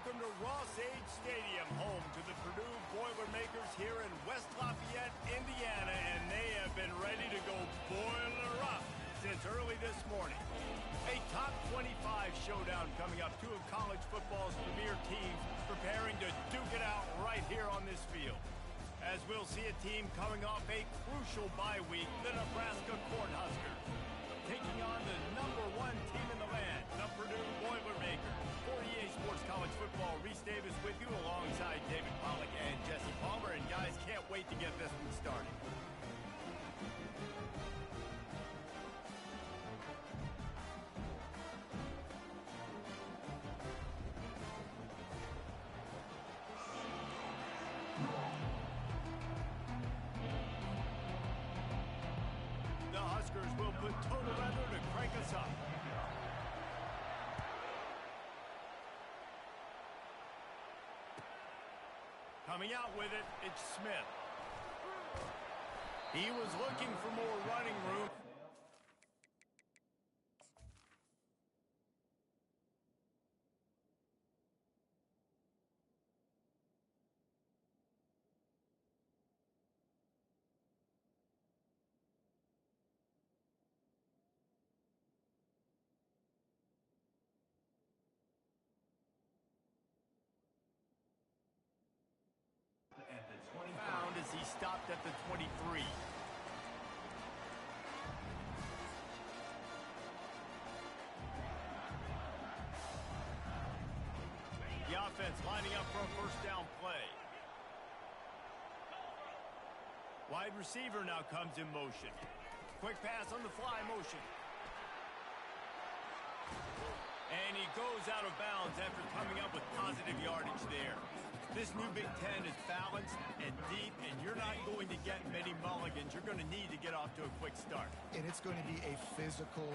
welcome to Ross-Age Stadium, home to the Purdue Boilermakers here in West Lafayette, Indiana, and they have been ready to go boiler up since early this morning. A top 25 showdown coming up, two of college football's premier teams preparing to duke it out right here on this field. As we'll see a team coming off a crucial bye week, the Nebraska Cornhuskers, taking on the #1 team in the land, the Purdue Boilermakers. For EA Sports College Football, Reese Davis with you alongside David Pollack and Jesse Palmer. And guys, can't wait to get this one started. The Huskers will put total weather to crank us up. Coming out with it, it's Smith. He was looking for more running room. At the 20 found as he stopped at the 23. The offense lining up for a first down play. Wide receiver now comes in motion. Quick pass on the fly motion. And he goes out of bounds after coming up with positive yardage there. This new Big Ten is balanced and deep, and you're not going to get many mulligans. You're going to need to get off to a quick start. And it's going to be a physical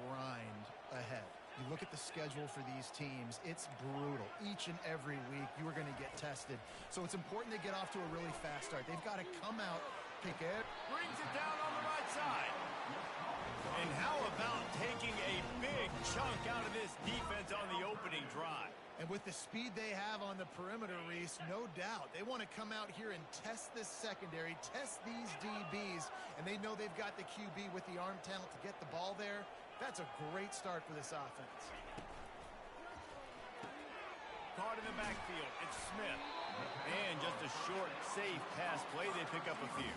grind ahead. You look at the schedule for these teams, it's brutal. Each and every week, you are going to get tested. So it's important they get off to a really fast start. They've got to come out, pick it. Brings it down on the right side. And how about taking a big chunk out of this defense on the opening drive? And with the speed they have on the perimeter, Reese, no doubt, they want to come out here and test this secondary, test these DBs, and they know they've got the QB with the arm talent to get the ball there. That's a great start for this offense. Caught in the backfield, it's Smith. And just a short, safe pass play, they pick up a few.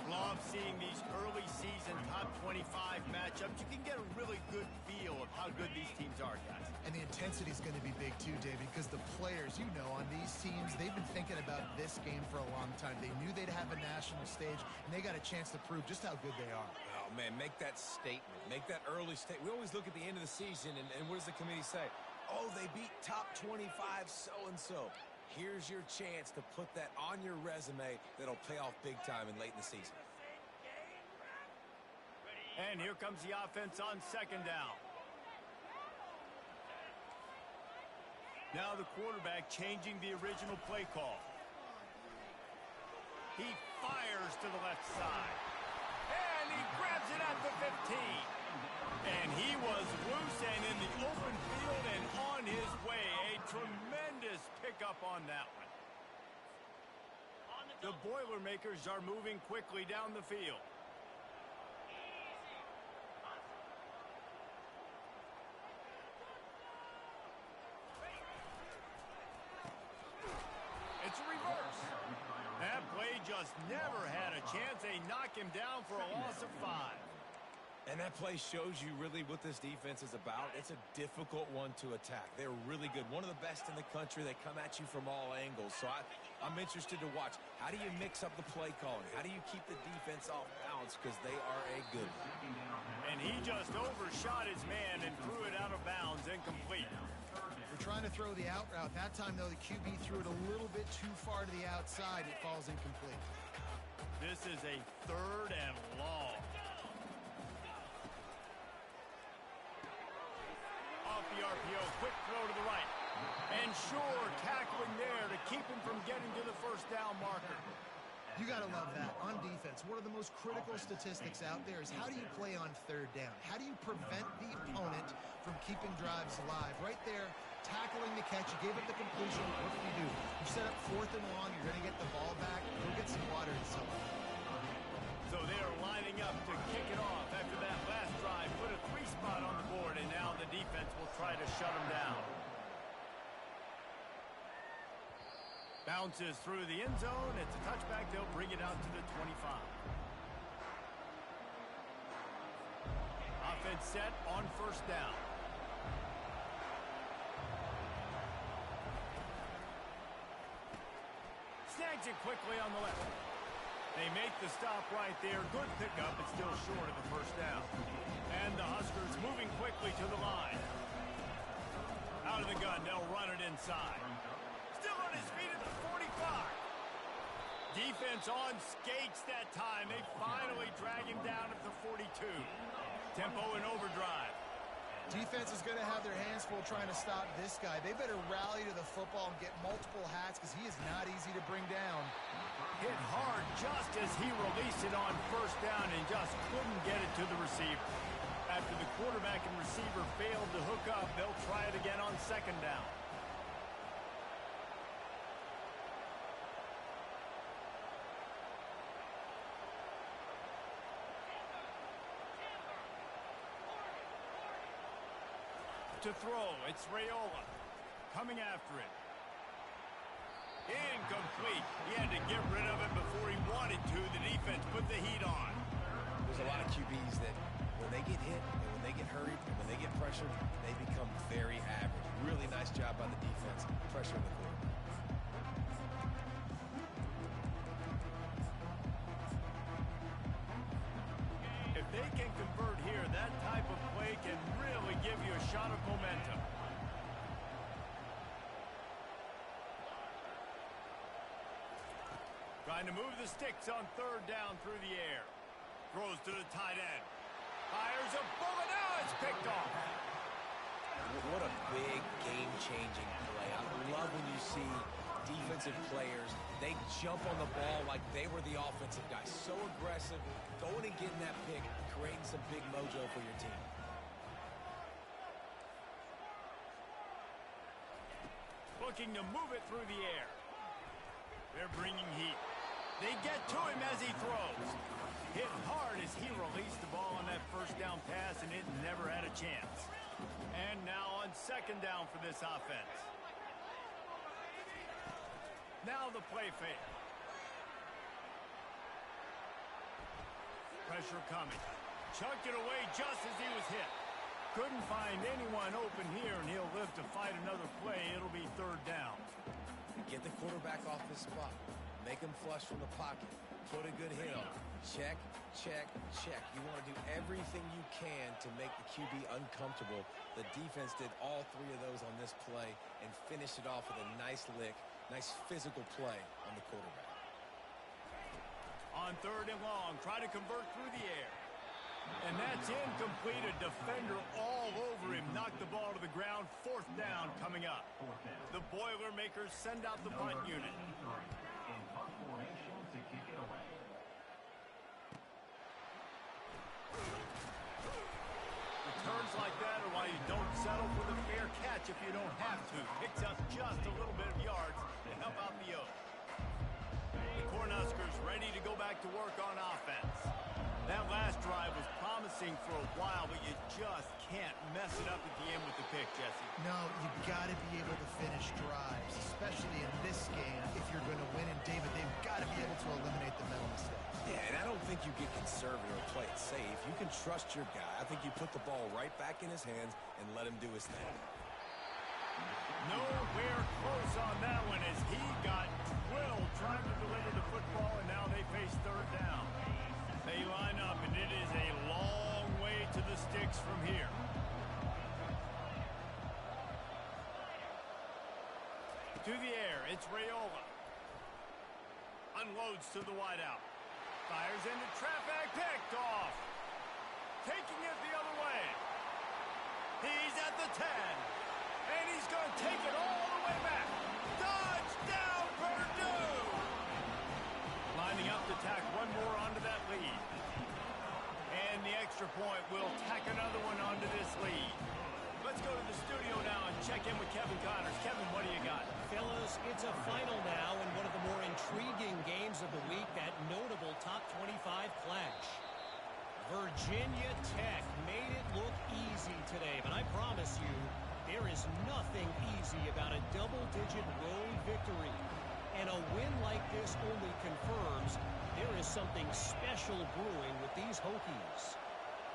Love seeing these early season top 25 matchups. You can get a really good feel of how good these teams are, guys. And the intensity is going to be big too, David, because the players, you know, on these teams, they've been thinking about this game for a long time. They knew they'd have a national stage, and they got a chance to prove just how good they are. Oh, man, make that statement. Make that early statement. We always look at the end of the season, and what does the committee say? Oh, they beat top 25 so-and-so. Here's your chance to put that on your resume that'll pay off big time and late in the season. And here comes the offense on second down. Now the quarterback changing the original play call. He fires to the left side. And he grabs it at the 15. And he was loose and in the open field and on his way. A tremendous pickup on that one. The Boilermakers are moving quickly down the field. It's a reverse. That play just never had a chance. They knock him down for a loss of 5. And that play shows you really what this defense is about. It's a difficult one to attack. They're really good. One of the best in the country. They come at you from all angles. So I'm interested to watch. How do you mix up the play calling? How do you keep the defense off balance? Because they are a good one. And he just overshot his man and threw it out of bounds, incomplete. They're trying to throw the out route. That time, though, the QB threw it a little bit too far to the outside. It falls incomplete. This is a 3rd and long. Off the RPO, quick throw to the right. And sure, tackling there to keep him from getting to the first down marker. You got to love that. On defense, one of the most critical statistics out there is how do you play on third down? How do you prevent the opponent from keeping drives alive? Right there, tackling the catch. You gave up the completion. What do? You set up 4th and long. You're going to get the ball back. Go get some water and so on. So they are lining up to kick it off after that last drive. Put a 3 spot on the board, and now the defense will try to shut them down. Bounces through the end zone. It's a touchback. They'll bring it out to the 25. Offense set on 1st down. Snags it quickly on the left. They make the stop right there. Good pickup, but still short of the 1st down. And the Huskers moving quickly to the line. Out of the gun, they'll run it inside. Still on his feet at the 45. Defense on skates that time. They finally drag him down at the 42. Tempo and overdrive. Defense is going to have their hands full trying to stop this guy. They better rally to the football and get multiple hats because he is not easy to bring down. Hit hard just as he released it on 1st down and just couldn't get it to the receiver. After the quarterback and receiver failed to hook up, they'll try it again on 2nd down. To throw, it's Raiola coming after it. Incomplete. He had to get rid of it before he wanted to. The defense put the heat on. There's a lot of QBs that when they get hit and when they get hurried and when they get pressured, they become very average. Really nice job by the defense pressuring the quarterback. If they can convert here, that type of play can really give you a shot of momentum. Trying to move the sticks on 3rd down through the air. Throws to the tight end. Fires a bullet. Now it's picked off. What a big game-changing play. I love when you see defensive players, they jump on the ball like they were the offensive guy. So aggressive, going and getting that pick, creating some big mojo for your team. Looking to move it through the air. They're bringing heat. They get to him as he throws. Hit hard as he released the ball on that 1st down pass, and it never had a chance. And now on 2nd down for this offense. Now the play fake. Pressure coming. Chucked it away just as he was hit. Couldn't find anyone open here, and he'll live to fight another play. It'll be 3rd down. Get the quarterback off his spot. Make him flush from the pocket. Put a good hit on him. Check, check, check. You want to do everything you can to make the QB uncomfortable. The defense did all 3 of those on this play and finished it off with a nice lick, nice physical play on the quarterback. On 3rd and long, try to convert through the air. And that's incomplete. A defender all over him. Knocked the ball to the ground. 4th down coming up. The Boilermakers send out the punt unit. Returns like that are why you don't settle for the fair catch if you don't have to. Picks up just a little bit of yards to help out the Oaks. The Cornhuskers ready to go back to work on offense. That last drive was promising for a while, but you just can't mess it up at the end with the pick, Jesse. No, you've got to be able to finish drives, especially in this game. If you're going to win, and David, they've got to be able to eliminate the mental mistakes. Yeah, and I don't think you get conservative or play it safe. You can trust your guy. I think you put the ball right back in his hands and let him do his thing. Nowhere close on that one as he got drilled trying to deliver the football, and now they face 3rd down. They line up, and it is a long way to the sticks from here. To the air, it's Raiola. Unloads to the wideout. Fires into traffic, picked off. Taking it the other way. He's at the 10. And he's going to take it all the way back. Touchdown, Purdue! Lining up to tack one more onto that lead. And the extra point will tack another one onto this lead. Let's go to the studio now and check in with Kevin Connors. Kevin, what do you got? Fellas, it's a final now in one of the more intriguing games of the week, that notable top 25 clash. Virginia Tech made it look easy today, but I promise you, there is nothing easy about a double-digit road victory. And a win like this only confirms there is something special brewing with these Hokies.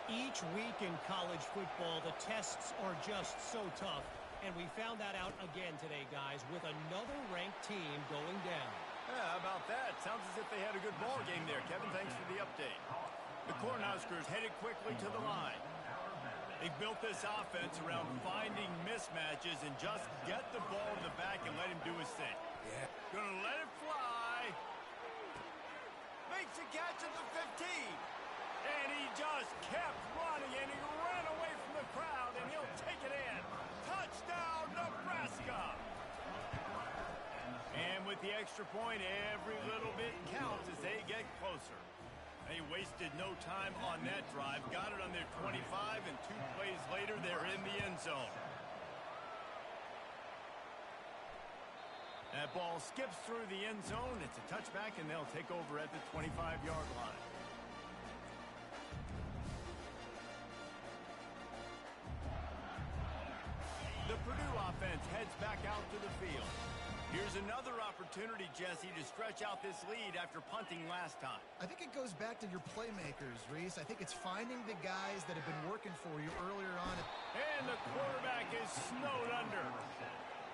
Each week in college football, the tests are just so tough. And we found that out again today, guys, with another ranked team going down. Yeah, how about that? Sounds as if they had a good ball game there. Kevin, thanks for the update. The Cornhuskers headed quickly to the line. They built this offense around finding mismatches and just get the ball in the back and let him do his thing. Yeah. Gonna let it fly. Makes a catch at the 15. And he just kept running, and he ran away from the crowd, and he'll take it in. Touchdown, Nebraska! And with the extra point, every little bit counts as they get closer. They wasted no time on that drive. Got it on their 25, and 2 plays later, they're in the end zone. That ball skips through the end zone. It's a touchback, and they'll take over at the 25-yard line. The Purdue offense heads back out to the field. Here's another opportunity, Jesse, to stretch out this lead after punting last time. I think it goes back to your playmakers, Reese. I think it's finding the guys that have been working for you earlier on. And the quarterback is snowed under.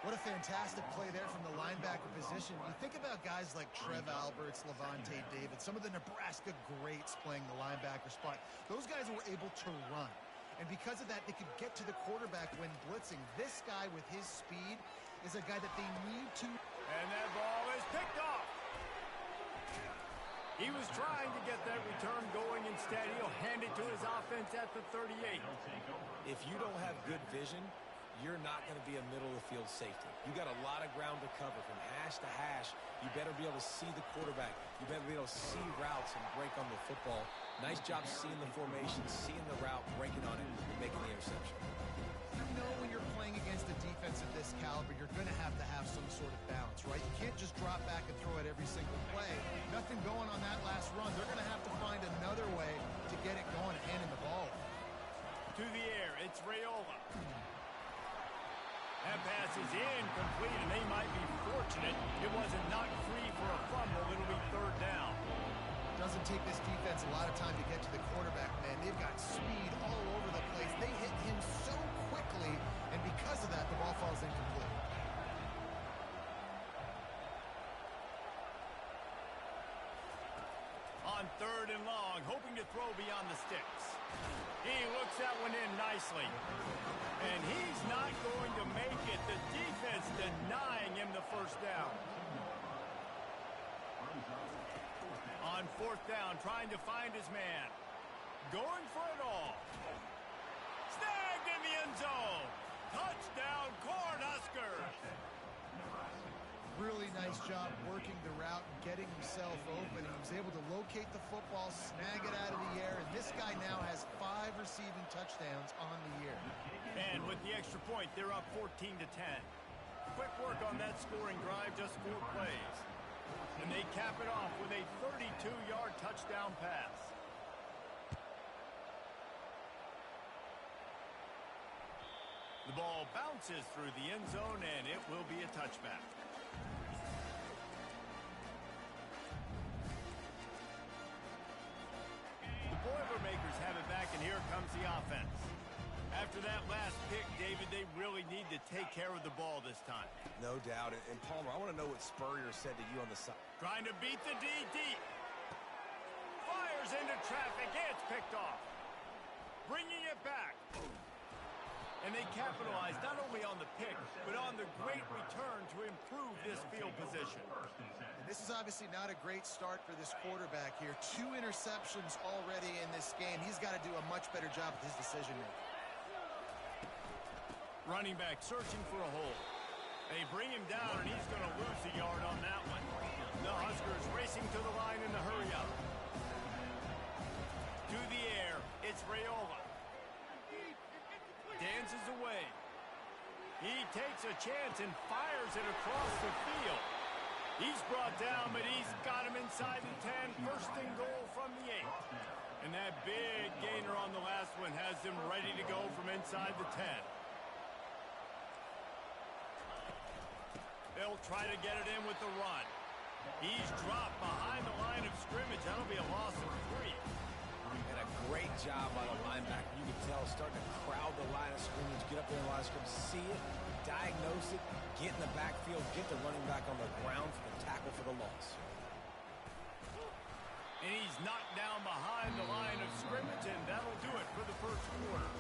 What a fantastic play there from the linebacker position. You think about guys like Trev Alberts, Levante David, some of the Nebraska greats playing the linebacker spot. Those guys were able to run. And because of that, they could get to the quarterback when blitzing. This guy with his speed is a guy that they need to. And that ball is picked off. He was trying to get that return going. Instead, he'll hand it to his offense at the 38. If you don't have good vision, you're not going to be a middle-of-the-field safety. You got a lot of ground to cover from hash to hash. You better be able to see the quarterback. You better be able to see routes and break on the football. Nice job seeing the formation, seeing the route, breaking on it, and making the interception. You know when you're playing against a defense of this caliber, you're going to have some sort of balance, right? You can't just drop back and throw it every single play. Nothing going on that last run. They're going to have to find another way to get it going and handing the ball. To the air, it's Raiola. That pass is incomplete, and they might be fortunate it wasn't knocked free for a fumble. It'll be 3rd down. Doesn't take this defense a lot of time to get to the quarterback, man. They've got speed all over the place. They hit him so quickly, and because of that, the ball falls incomplete. On 3rd and long, hoping to throw beyond the sticks. He looks that one in nicely. And he's not going to make it. The defense denying him the 1st down. On 4th down, trying to find his man. Going for it all. Snagged in the end zone. Touchdown, Cornhuskers. Really nice job working the route and getting himself open. He was able to locate the football, snag it out of the air, and this guy now has 5 receiving touchdowns on the year. And with the extra point, they're up 14-10. Quick work on that scoring drive, just 4 plays. And they cap it off with a 32-yard touchdown pass. The ball bounces through the end zone, and it will be a touchback. The Boilermakers have it back, and here comes the offense. After that last pick, David, they really need to take care of the ball this time. No doubt. And Palmer, I want to know what Spurrier said to you on the side. Trying to beat the D deep. Fires into traffic. It's picked off. Bringing it back. And they capitalize not only on the pick, but on the great return to improve this field position. And this is obviously not a great start for this quarterback here. 2 interceptions already in this game. He's got to do a much better job with his decision-making. Running back searching for a hole. They bring him down, and he's going to lose a yard on that one. The Huskers racing to the line in the hurry-up. To the air, it's Raiola. Dances away. He takes a chance and fires it across the field. He's brought down, but he's got him inside the 10. First and goal from the 8. And that big gainer on the last one has them ready to go from inside the 10. They'll try to get it in with the run. He's dropped behind the line of scrimmage. That'll be a loss of 3. And a great job by the linebacker. You can tell, starting to crowd the line of scrimmage, get up there in the line of scrimmage, see it, diagnose it, get in the backfield, get the running back on the ground for the tackle for the loss. And he's knocked down behind the line of scrimmage, and that'll do it for the first quarter.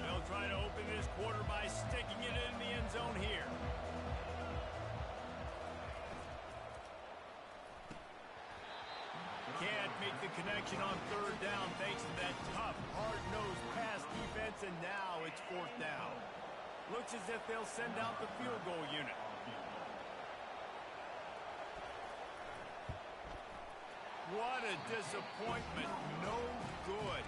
They'll try to open this quarter by sticking it in the end zone here. Can't make the connection on third down thanks to that tough, hard-nosed pass defense, and now it's fourth down. Looks as if they'll send out the field goal unit. What a disappointment. No good.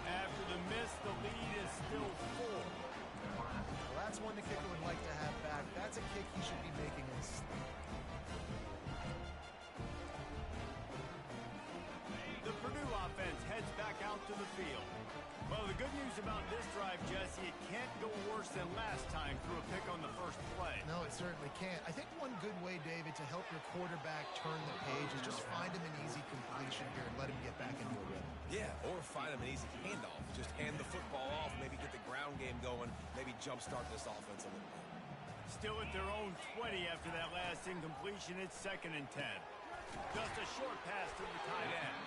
After the miss, the lead is still 4. Well, that's one the kicker would like to have back. That's a kick he should be making in his sleep. The Purdue offense heads back out to the field. Well, the good news about this drive, Jesse, it can't go worse than last time through a pick on the first play. No, it certainly can't. I think one good way, David, to help your quarterback turn the page is just find him an easy completion here and let him get back into a rhythm. Yeah, or find him an easy handoff. Just hand the football off, maybe get the ground game going, maybe jumpstart this offense a little bit. Still at their own 20 after that last incompletion. It's 2nd and 10. Just a short pass to the tight end.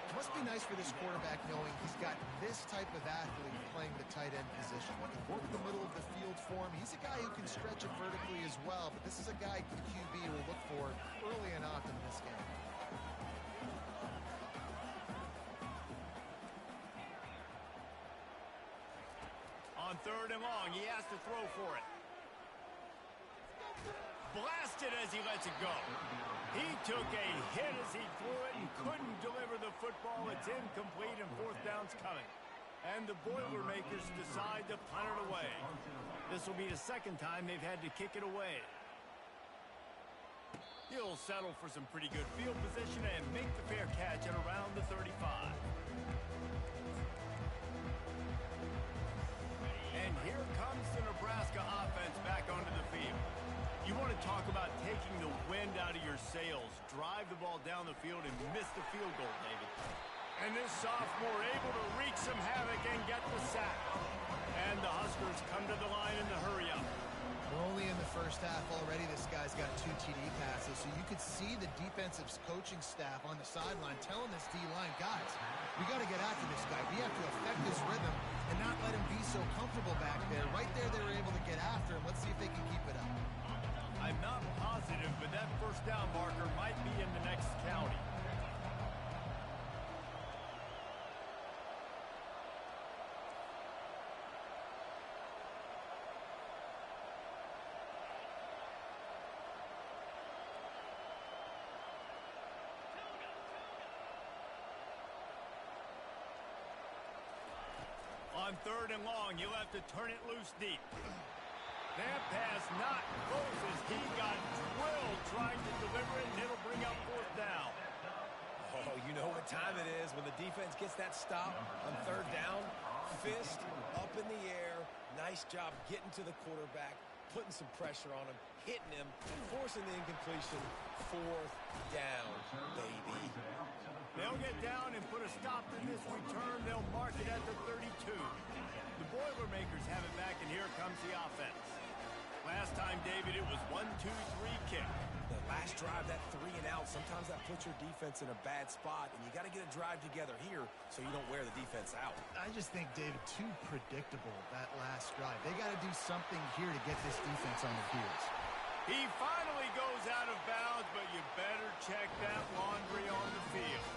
It must be nice for this quarterback knowing he's got this type of athlete playing the tight end position. He can work the middle of the field for him. He's a guy who can stretch it vertically as well, but this is a guy the QB will look for early and often in this game. On 3rd and long, he has to throw for it. Blasted as he lets it go. He took a hit as he threw it and couldn't deliver the football. It's incomplete and 4th down's coming. And the Boilermakers decide to punt it away. This will be the 2nd time they've had to kick it away. He'll settle for some pretty good field position and make the fair catch at around the 35. And here comes the Nebraska offense back onto the field. You want to talk about taking the wind out of your sails. Drive the ball down the field and miss the field goal, David. And this sophomore able to wreak some havoc and get the sack. And the Huskers come to the line in the hurry-up. We're only in the first half already. This guy's got 2 TD passes, so you could see the defensive coaching staff on the sideline telling this D-line, guys, we got to get after this guy. We have to affect his rhythm and not let him be so comfortable back there. Right there, they were able to get after him. Let's see if they can keep it up. I'm not positive, but that first down marker might be in the next county. On 3rd and long, you'll have to turn it loose deep. That pass not close as he got drilled trying to deliver it, and it'll bring up 4th down. Oh, you know what time it is when the defense gets that stop on 3rd down. Fist up in the air. Nice job getting to the quarterback, putting some pressure on him, hitting him, forcing the incompletion. 4th down, baby. They'll get down and put a stop to this return. They'll mark it at the 32. The Boilermakers have it back, and here comes the offense. Last time, David, it was 1-2-3 kick. The last drive, that 3 and out, sometimes that puts your defense in a bad spot, and you got to get a drive together here so you don't wear the defense out. I just think, David, too predictable, that last drive. They got to do something here to get this defense on their heels. He finally goes out of bounds, but you better check that laundry on the field.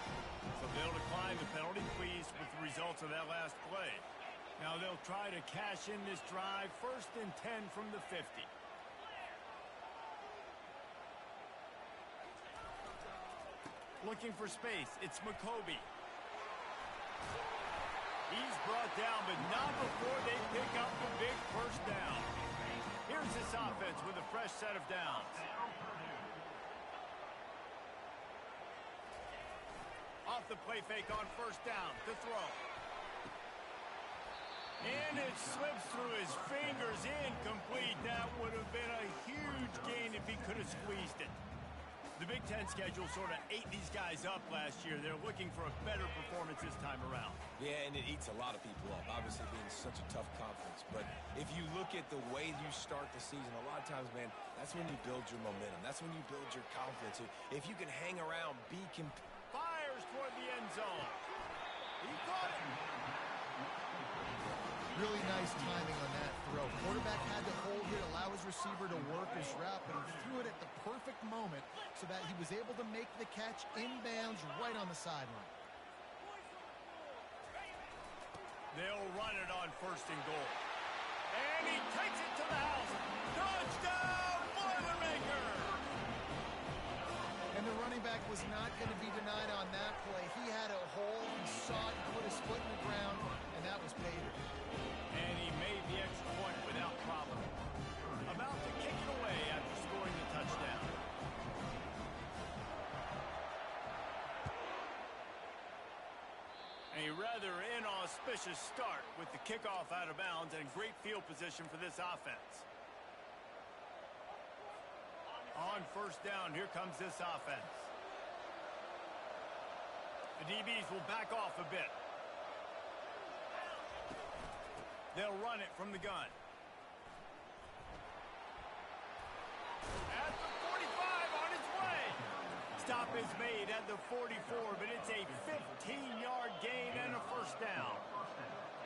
So they'll decline the penalty, pleased with the results of that last play. Now they'll try to cash in this drive, 1st and 10 from the 50. Looking for space, it's McCoby. He's brought down, but not before they pick up the big first down. Here's this offense with a fresh set of downs. Off the play fake on 1st down to throw. And it slips through his fingers, incomplete. That would have been a huge gain if he could have squeezed it. The Big Ten schedule sort of ate these guys up last year. They're looking for a better performance this time around. Yeah, and it eats a lot of people up, obviously being such a tough conference. But if you look at the way you start the season, a lot of times, man, that's when you build your momentum. That's when you build your confidence. If you can hang around, fires toward the end zone. He caught it. Really nice timing on that throw. Quarterback had to hold it, allow his receiver to work his route, but he threw it at the perfect moment so that he was able to make the catch inbounds right on the sideline. They'll run it on 1st and goal. And he takes it to the house. Touchdown, Boilermaker! And the running back was not going to be denied on that play. He had a hole, he saw it, put his foot in the ground, and that was paid. And he made the extra point without problem. About to kick it away after scoring the touchdown. A rather inauspicious start with the kickoff out of bounds and great field position for this offense. On 1st down, here comes this offense. The DBs will back off a bit. They'll run it from the gun. At the 45, on its way. Stop is made at the 44, but it's a 15-yard gain and a 1st down.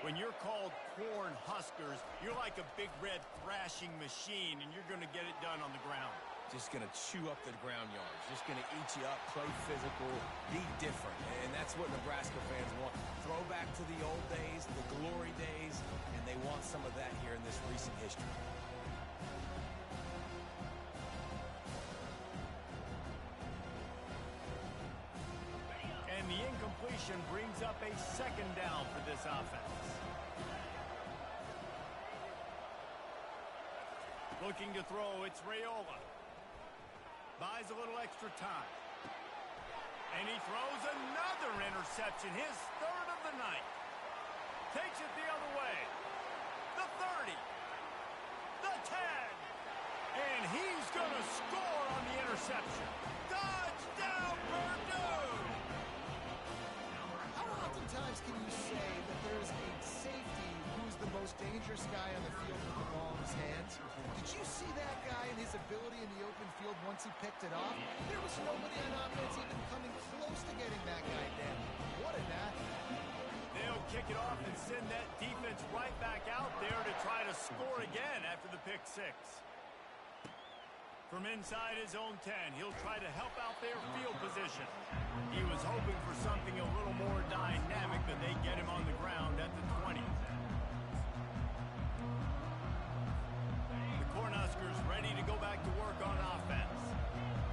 When you're called corn huskers, you're like a big red thrashing machine, and you're going to get it done on the ground. just going to chew up the ground yards, just going to eat you up, play physical, be different. And that's what Nebraska fans want. Throw back to the old days, the glory days, and they want some of that here in this recent history. And the incompletion brings up a 2nd down for this offense. Looking to throw, it's Raiola. Buys a little extra time. And he throws another interception, his 3rd of the night. Takes it the other way. The 30. The 10. And he's going to score on the interception. Touchdown, Purdue! How oftentimes can you say that there's a safety who's the most dangerous guy on the field with the ball in his hands? Did you see that guy and his ability in the open field once he picked it off? There was nobody on offense even coming close to getting that guy down. What a athlete. They'll kick it off and send that defense right back out there to try to score again after the pick 6. From inside his own 10, he'll try to help out their field position. He was hoping for something a little more dynamic, but they get him on the ground at the 20. The Cornhuskers ready to go back to work on offense.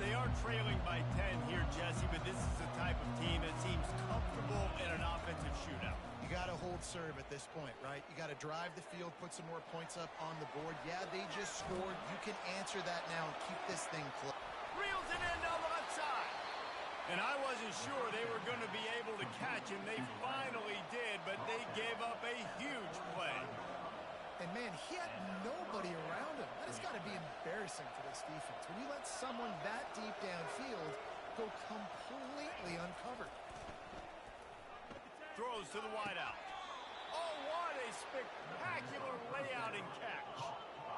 They are trailing by 10 here, Jesse, but this is the type of team that seems comfortable in an offensive shootout. You got to hold serve at this point, right? You got to drive the field, put some more points up on the board. Yeah, they just scored. You can answer that now and keep this thing close. Reels it in down the left side. And I wasn't sure they were going to be able to catch him. They finally did, but they gave up a huge play. And, man, he had nobody around him. That has got to be embarrassing for this defense. When you let someone that deep downfield go completely uncovered. Throws to the wideout. Oh, what a spectacular layout and catch.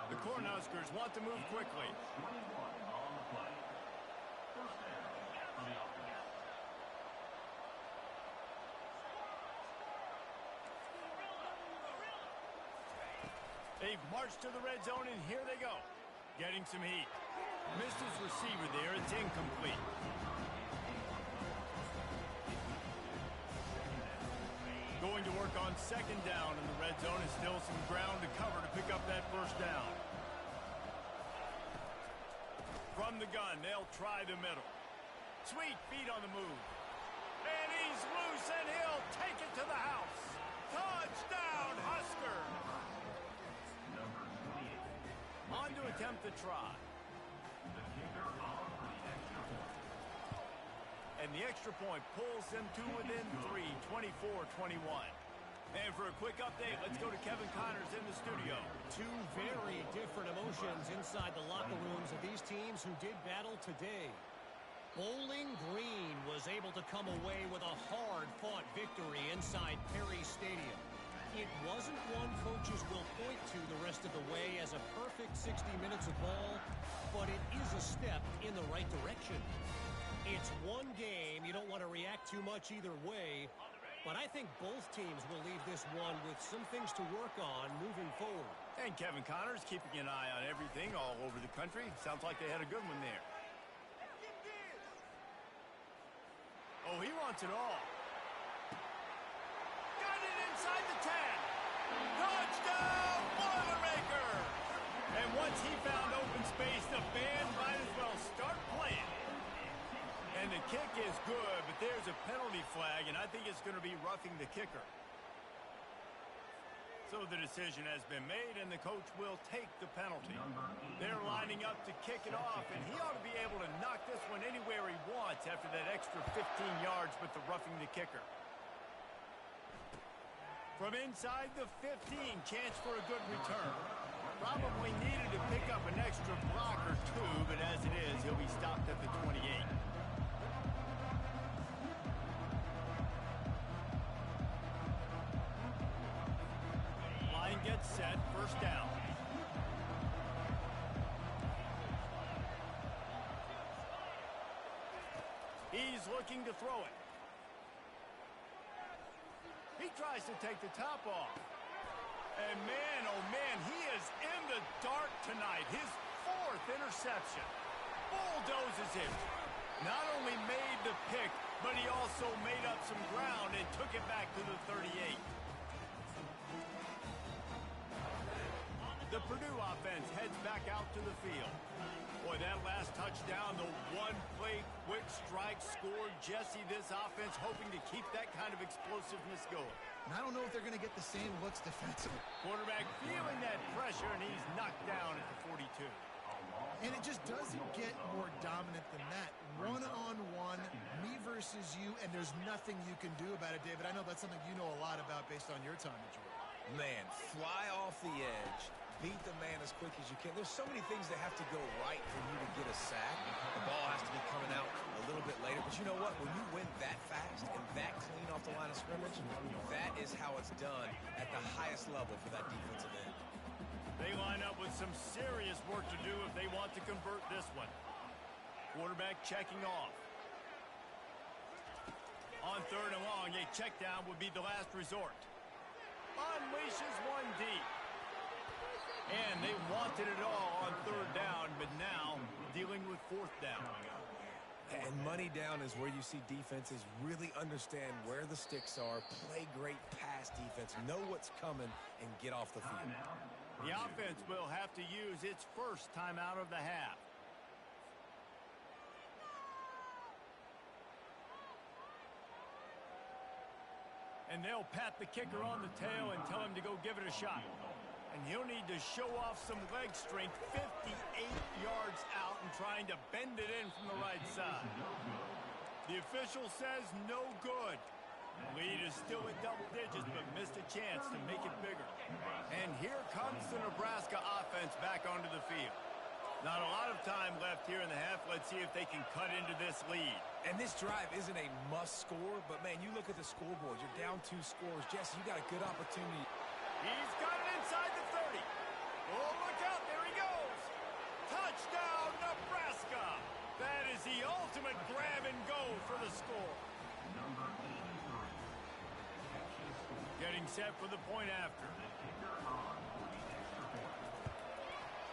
The Cornhuskers want to move quickly. They've marched to the red zone, and here they go. Getting some heat. Missed his receiver there. It's incomplete. Going to work on second down in the red zone, and still some ground to cover to pick up that first down. From the gun, they'll try the middle. Sweet feet on the move. And he's loose, and he'll take it to the house. Touchdown, Husker! On to attempt the try. And the extra point pulls them to within 3, 24-21. And for a quick update, let's go to Kevin Connors in the studio. Two very different emotions inside the locker rooms of these teams who did battle today. Bowling Green was able to come away with a hard-fought victory inside Perry Stadium. It wasn't one coaches will point to the rest of the way as a perfect 60 minutes of ball, but it is a step in the right direction. It's one game. You don't want to react too much either way, but I think both teams will leave this one with some things to work on moving forward. And Kevin Connors keeping an eye on everything all over the country. Sounds like they had a good one there. Oh, he wants it all. Got it inside the 10. Touchdown, Boilermaker! And once he found open space, the band might as well start playing. And the kick is good, but there's a penalty flag, and I think it's going to be roughing the kicker. So the decision has been made, and the coach will take the penalty. They're lining up to kick it off, and he ought to be able to knock this one anywhere he wants after that extra 15 yards with the roughing the kicker. From inside the 15, chance for a good return. Probably needed to pick up an extra block or two, but as it is, he'll be stopped at the 28. Line gets set, first down. He's looking to throw it. He tries to take the top off. And man, oh man, he is in the dark tonight. His fourth interception. Bulldozes him. Not only made the pick, but he also made up some ground and took it back to the 38. The Purdue offense heads back out to the field. Boy, that last touchdown, the one-play quick strike scored. Jesse, this offense hoping to keep that kind of explosiveness going. And I don't know if they're going to get the same looks defensively. Quarterback feeling that pressure, and he's knocked down at the 42. And it just doesn't get more dominant than that. One-on-one, me versus you, and there's nothing you can do about it, David. I know that's something you know a lot about based on your time at Georgia. Man, fly off the edge, beat the man as quick as you can. There's so many things that have to go right for you to get a sack. The ball has to be coming out a little bit later. But you know what? When you win that fast and that clean off the line of scrimmage, that is how it's done at the highest level for that defensive end. They line up with some serious work to do if they want to convert this one. Quarterback checking off. On third and long, a check down would be the last resort. Unleashes one deep. And they wanted it all on third down, but now dealing with fourth down. And money down is where you see defenses really understand where the sticks are, play great pass defense, know what's coming, and get off the field. The offense will have to use its first timeout of the half. And they'll pat the kicker on the tail and tell him to go give it a shot. And he'll need to show off some leg strength 58 yards out and trying to bend it in from the right side. The official says no good. Lead is still at double digits, but missed a chance to make it bigger. And here comes the Nebraska offense back onto the field. Not a lot of time left here in the half. Let's see if they can cut into this lead. And this drive isn't a must score, but man, you look at the scoreboard. You're down 2 scores. Jesse, you got a good opportunity. He's got it inside the 30. Oh, look out. There he goes. Touchdown, Nebraska. That is the ultimate grab and go for the score. Getting set for the point after.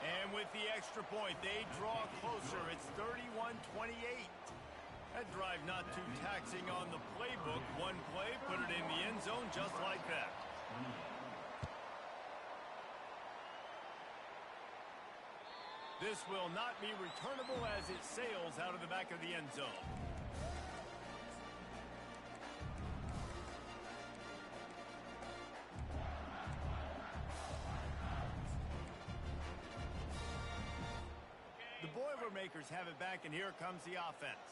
And with with the extra point. They draw closer. It's 31-28. That drive not too taxing on the playbook. One play, put it in the end zone just like that. This will not be returnable as it sails out of the back of the end zone. The Boilermakers have it back, and here comes the offense.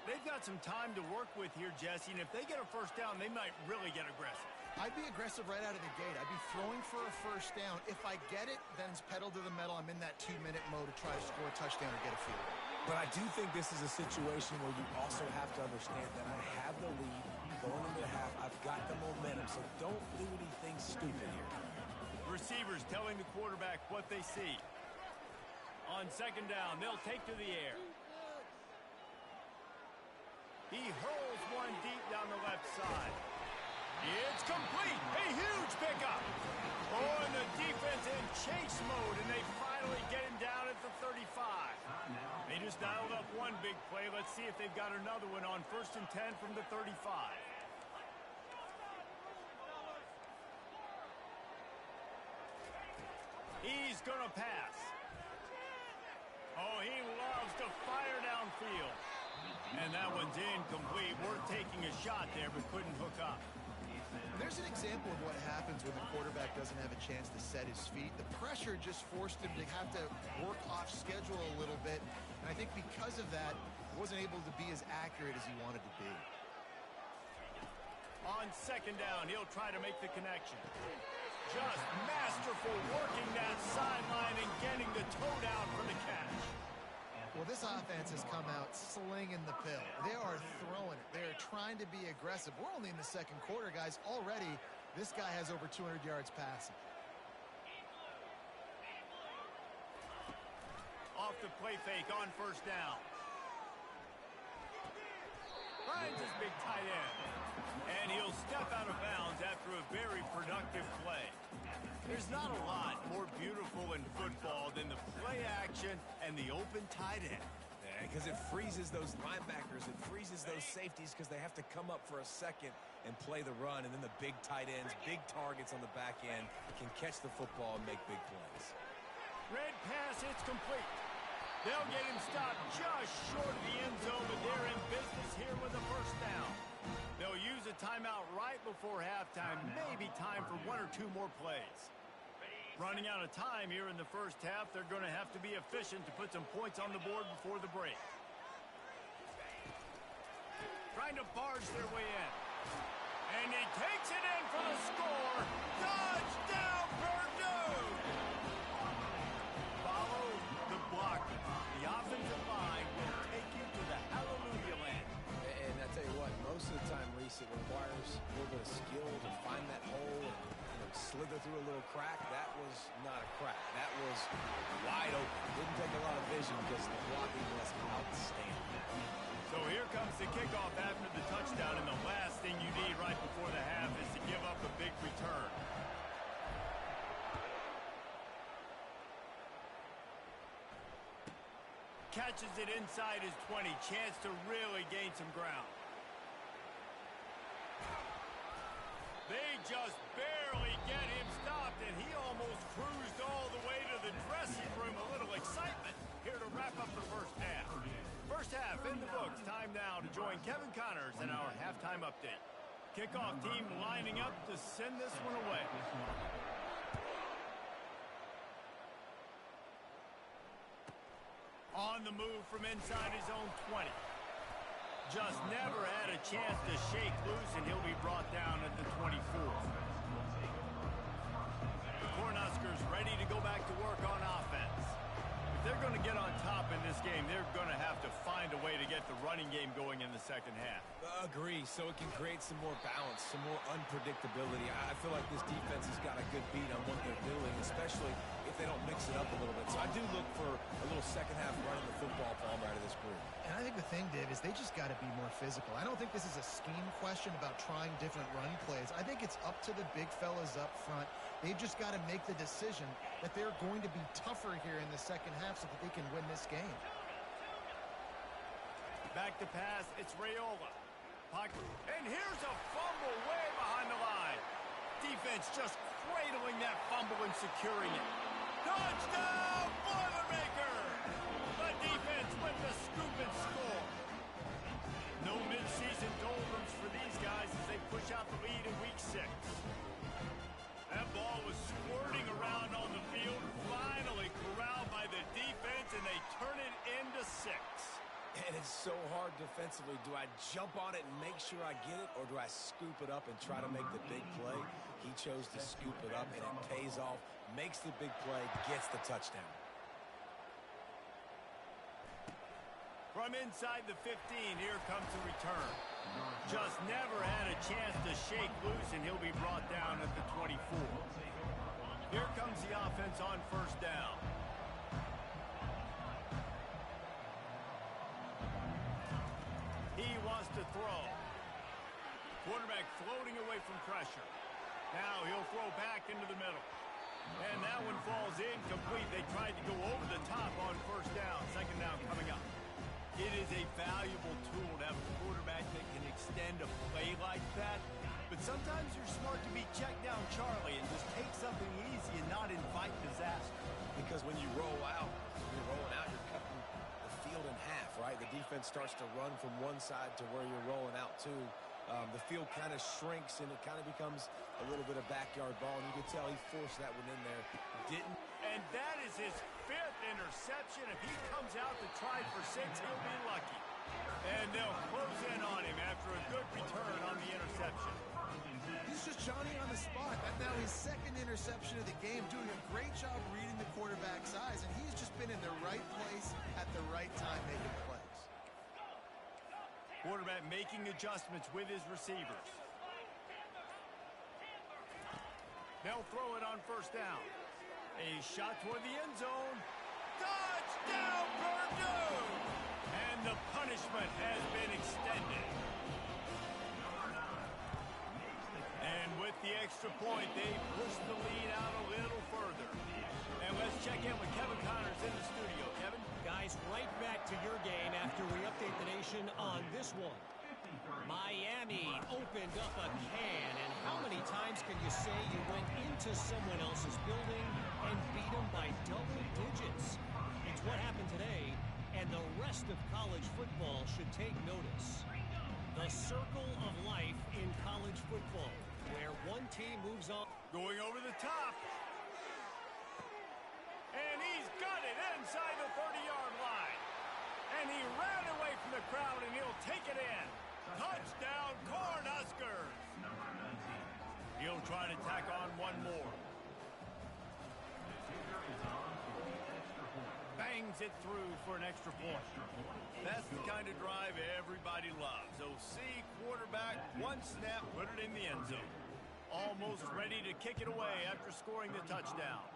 They've got some time to work with here, Jesse, and if they get a first down, they might really get aggressive. I'd be aggressive right out of the gate. I'd be throwing for a first down. If I get it, then it's pedal to the metal. I'm in that 2-minute mode to try to score a touchdown or get a field. But I do think this is a situation where you also have to understand that I have the lead going into the half. I've got the momentum, so don't do anything stupid here. Receivers telling the quarterback what they see. On second down, they'll take to the air. He hurls one deep down the left side. It's complete. A huge pickup. Oh, and the defense in chase mode, and they finally get him down at the 35. They just dialed up one big play. Let's see if they've got another one on 1st and 10 from the 35. He's going to pass. Oh, he loves to fire downfield. And that one's incomplete. Worth taking a shot there, but couldn't hook up. There's an example of what happens when the quarterback doesn't have a chance to set his feet. The pressure just forced him to have to work off schedule a little bit. And I think because of that, he wasn't able to be as accurate as he wanted to be. On second down, he'll try to make the connection. Just masterful working that sideline and getting the toe down for the catch. Well, this offense has come out slinging the pill. They are throwing it. They're trying to be aggressive. We're only in the second quarter, guys. Already, this guy has over 200 yards passing. Off the play fake on first down. Finds his big tight end. And he'll step out of bounds after a very productive play. There's not a lot more beautiful in football than the play action and the open tight end. Yeah, because it freezes those linebackers. It freezes those safeties because they have to come up for a second and play the run. And then the big tight ends, big targets on the back end can catch the football and make big plays. Red pass, it's complete. They'll get him stopped just short of the end zone, but they're in business here with a first down. They'll use a timeout right before halftime. Maybe time for one or two more plays. Running out of time here in the first half. They're going to have to be efficient to put some points on the board before the break. Trying to barge their way in. And he takes it in for the score. Touchdown, Purdue! Follow the block. The offensive line will take you to the hallelujah land. And I tell you what, most of the time, Reese, it requires a little bit of skill to find that hole and slither through a little crack. That was not a crack. That was wide open. Didn't take a lot of vision because the blocking was outstanding. So here comes the kickoff after the touchdown, and the last thing you need right before the half is to give up a big return. Catches it inside his 20. Chance to really gain some ground. They just barely get him stopped, and he almost cruised all the way to the dressing room. A little excitement here to wrap up the first half. First half in the books. Time now to join Kevin Connors in our halftime update. Kickoff team lining up to send this one away. On the move from inside his own 20. Just never had a chance to shake loose, and he'll be brought down at the 24. The Cornhuskers ready to go back to work on offense. If they're going to get on top in this game, they're going to have to find a way to get the running game going in the second half. Agree, so it can create some more balance, some more unpredictability. I feel like this defense has got a good beat on what they're doing, especially if they don't mix it up a little bit. So I do look for a little comfortable second half running the football Palmer out of this group. And I think the thing, Dave, is they just got to be more physical. I don't think this is a scheme question about trying different run plays. I think it's up to the big fellas up front. They've just got to make the decision that they're going to be tougher here in the second half so that they can win this game. Back to pass, it's Raiola. And here's a fumble way behind the line. Defense just cradling that fumble and securing it. Touchdown, Boilermakers! The defense with the scoop and score. No midseason doldrums for these guys as they push out the lead in week 6. That ball was squirting around on the field, finally corralled by the defense, and they turn it into 6. And it's so hard defensively. Do I jump on it and make sure I get it, or do I scoop it up and try to make the big play? He chose to scoop it up, and it pays off, makes the big play, gets the touchdown. From inside the 15, here comes the return. Just never had a chance to shake loose, and he'll be brought down at the 24. Here comes the offense on first down. He wants to throw. Quarterback floating away from pressure. Now he'll throw back into the middle. And that one falls incomplete. They tried to go over the top on first down. Second down coming up. It is a valuable tool to have a quarterback that can extend a play like that. But sometimes you're smart to be check down Charlie and just take something easy and not invite disaster. Because when you roll out, you're rolling out, you're cutting the field in half, right? The defense starts to run from one side to where you're rolling out to. The field kind of shrinks, and it kind of becomes a little bit of backyard ball. And you can tell he forced that one in there. Didn't. And that is his 5th interception. If he comes out to try for 6, he'll be lucky. And they'll close in on him after a good return on the interception. He's just Johnny on the spot. That's now his 2nd interception of the game, doing a great job reading the quarterback's eyes, and he's just been in the right place at the right time making plays. Quarterback making adjustments with his receivers. They'll throw it on first down. A shot toward the end zone. Touchdown, Purdue! And the punishment has been extended. And with the extra point, they push the lead out a little further. And let's check in with Kevin Connors in the studio. Kevin? Guys, right back to your game after we update the nation on this one. Miami opened up a can, and how many times can you say you went into someone else's building and beat them by double digits? It's what happened today, and the rest of college football should take notice. The circle of life in college football, where one team moves on. Going over the top. And he's got it inside the 30-yard line. And he ran away from the crowd, and he'll take it in. Touchdown, Cornhuskers. He'll try to tack on one more. Bangs it through for an extra point. That's the kind of drive everybody loves. OC, quarterback, one snap, put it in the end zone. Almost ready to kick it away after scoring the touchdown.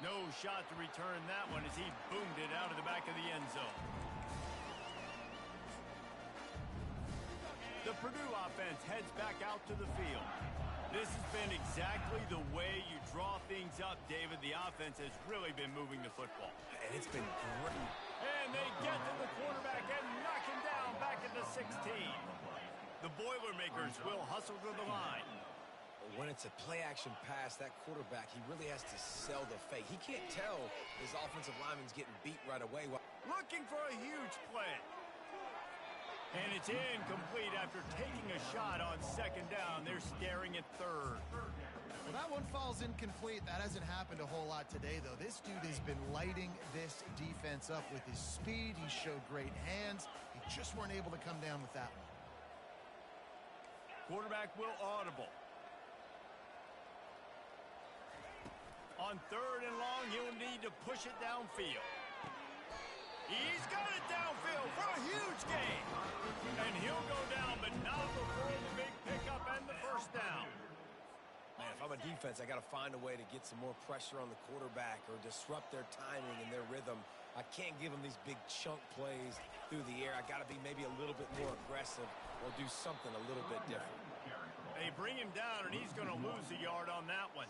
No shot to return that one as he boomed it out of the back of the end zone. The Purdue offense heads back out to the field. This has been exactly the way you draw things up, David. The offense has really been moving the football. And it's been great. And they get to the quarterback and knock him down back at the 16. The Boilermakers will hustle to the line. When it's a play-action pass, that quarterback, he really has to sell the fake. He can't tell his offensive lineman's getting beat right away. Looking for a huge play. And it's incomplete after taking a shot on second down. They're staring at third. Well, that one falls incomplete. That hasn't happened a whole lot today, though. This dude has been lighting this defense up with his speed. He showed great hands. He just weren't able to come down with that one. Quarterback will audible. On third and long, he'll need to push it downfield. He's got it downfield for a huge gain. And he'll go down, but not before the big pickup and the first down. Man, if I'm a defense, I got to find a way to get some more pressure on the quarterback or disrupt their timing and their rhythm. I can't give them these big chunk plays through the air. I got to be maybe a little bit more aggressive or do something a little bit different. They bring him down, and he's going to lose a yard on that one.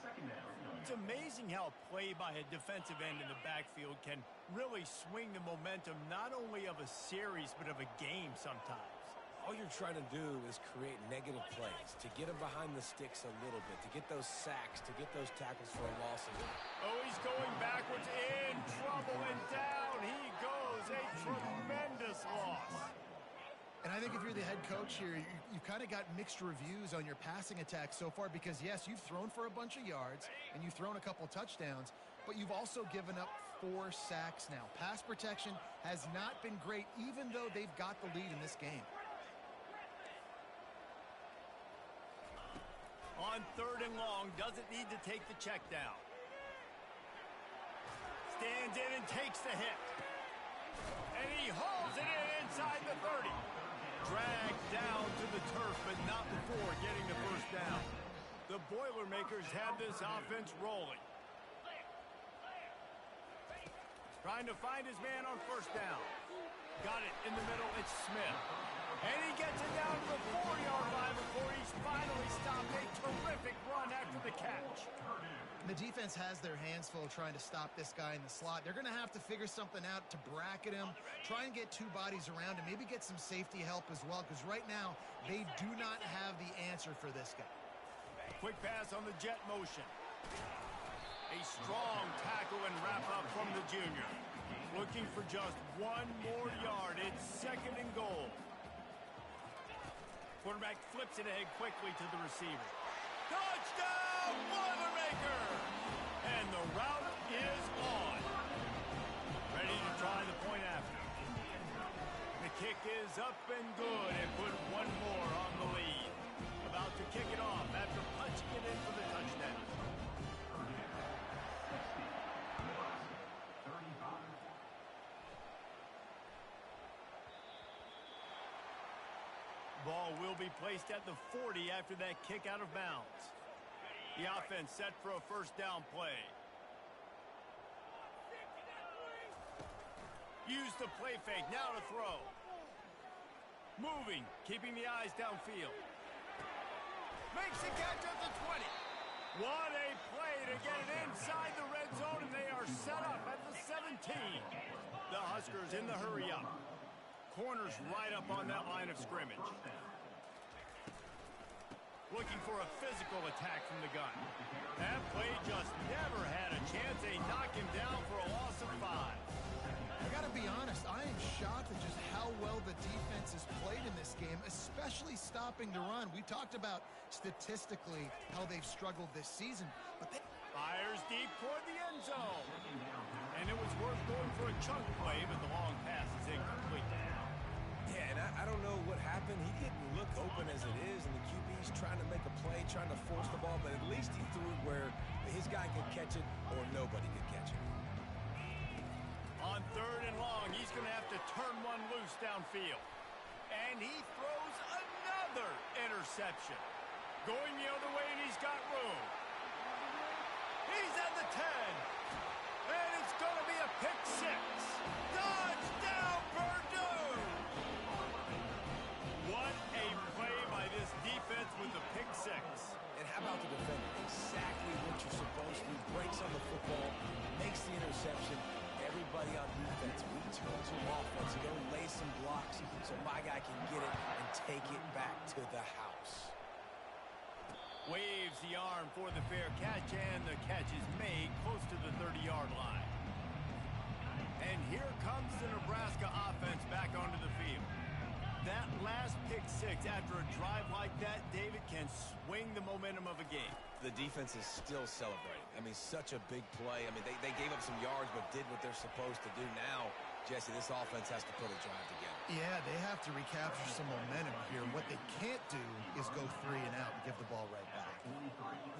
It's amazing how a play by a defensive end in the backfield can really swing the momentum not only of a series but of a game sometimes. All you're trying to do is create negative plays, to get them behind the sticks a little bit, to get those sacks, to get those tackles for losses. Oh, he's going backwards, in trouble, and down he goes. A tremendous loss. And I think if you're the head coach here, you've kind of got mixed reviews on your passing attack so far because, yes, you've thrown for a bunch of yards and you've thrown a couple touchdowns, but you've also given up 4 sacks now. Pass protection has not been great, even though they've got the lead in this game. On 3rd and long, doesn't need to take the check down. Stands in and takes the hit. And he hauls it in inside the 30. Dragged down to the turf, but not before getting the first down. The Boilermakers have this offense rolling. Trying to find his man on 1st down. Got it in the middle, it's Smith. And he gets it down to the 4-yard line before he's finally stopped. A terrific run after the catch. The defense has their hands full trying to stop this guy in the slot. They're going to have to figure something out to bracket him, try and get 2 bodies around him, maybe get some safety help as well, because right now they do not have the answer for this guy. Quick pass on the jet motion. A strong tackle and wrap up from the junior. Looking for just 1 more yard. It's 2nd and goal. Quarterback flips it ahead quickly to the receiver. Touchdown, Boilermaker! And the route is on. Ready to try the point after. The kick is up and good and put 1 more on the lead. About to kick it off after punching it in for the touchdown. Ball will be placed at the 40 after that kick out of bounds. The offense set for a 1st down play. Use the play fake, now to throw. Moving, keeping the eyes downfield. Makes the catch at the 20. What a play to get it inside the red zone, and they are set up at the 17. The Huskers in the hurry up. Corners right up on that line of scrimmage. Looking for a physical attack from the gun. That play just never had a chance. They knock him down for a loss of 5. I got to be honest, I am shocked at just how well the defense has played in this game, especially stopping the run. We talked about statistically how they've struggled this season, but they fires deep toward the end zone. And it was worth going for a chunk play, but the long pass is incomplete. Yeah, and I don't know what happened. He didn't look open as it is, and the QB's trying to make a play, trying to force the ball, but at least he threw it where his guy could catch it or nobody could catch it. On 3rd and long, he's going to have to turn one loose downfield. And he throws another interception. Going the other way, and he's got room. He's at the 10. And it's going to be a pick 6. Touchdown, Purdue! What a play by this defense with the pick 6. And how about the defender? Exactly what you're supposed to. Breaks on the football, makes the interception. Everybody on defense returns your offense. Go lay some blocks so my guy can get it and take it back to the house. Waves the arm for the fair catch, and the catch is made close to the 30-yard line. And here comes the Nebraska offense back onto the field. That last pick 6 after a drive like that, David, can swing the momentum of a game. The defense is still celebrating. I mean, such a big play. I mean, they gave up some yards but did what they're supposed to do. Now, Jesse, this offense has to put a drive together. Yeah, they have to recapture some momentum here. What they can't do is go 3 and out and give the ball right back.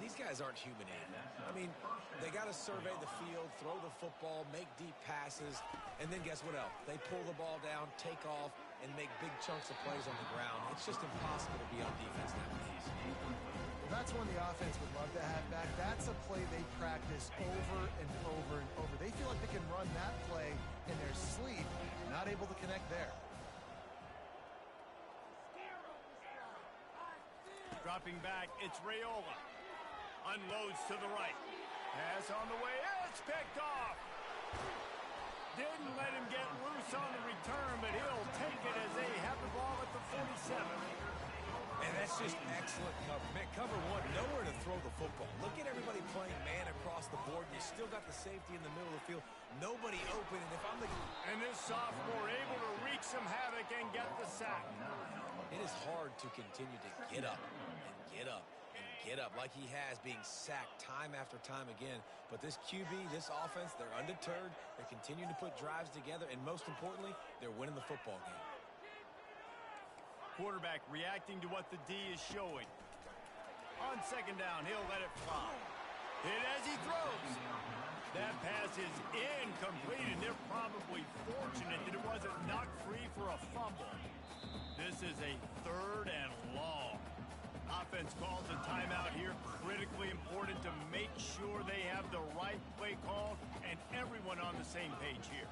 These guys aren't human anymore. I mean, they got to survey the field, throw the football, make deep passes, and then guess what else? They pull the ball down, take off, and make big chunks of plays on the ground. It's just impossible to be on defense nowadays. Well, that's one the offense would love to have back. That's a play they practice over and over and over. They feel like they can run that play in their sleep, not able to connect there. Dropping back, it's Raiola. Unloads to the right. Pass on the way. It's picked off. Didn't let him get loose on the return, but he'll take it as they have the ball at the 47. And that's just excellent cover. Man, cover one, nowhere to throw the football. Look at everybody playing man across the board. You still got the safety in the middle of the field. Nobody open, and if I'm the... And this sophomore able to wreak some havoc and get the sack. It is hard to continue to get up and get up and get up like he has, being sacked time after time again. But this QB, this offense, they're undeterred. They're continuing to put drives together, and most importantly, they're winning the football game. Quarterback reacting to what the D is showing. On second down, he'll let it fly. Hit as he throws. That pass is incomplete, and they're probably fortunate that it wasn't knocked free for a fumble. This is a 3rd and long. Offense calls a timeout here. Critically important to make sure they have the right play call and everyone on the same page here.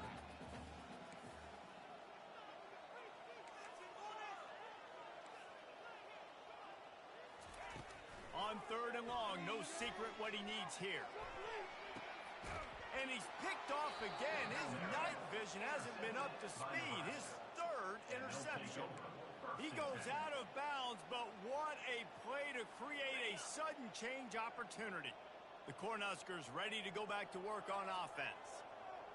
On 3rd and long, no secret what he needs here. And he's picked off again. His night vision hasn't been up to speed. His 3rd interception. He goes out of bounds, but what a play to create a sudden change opportunity. The Cornhuskers ready to go back to work on offense.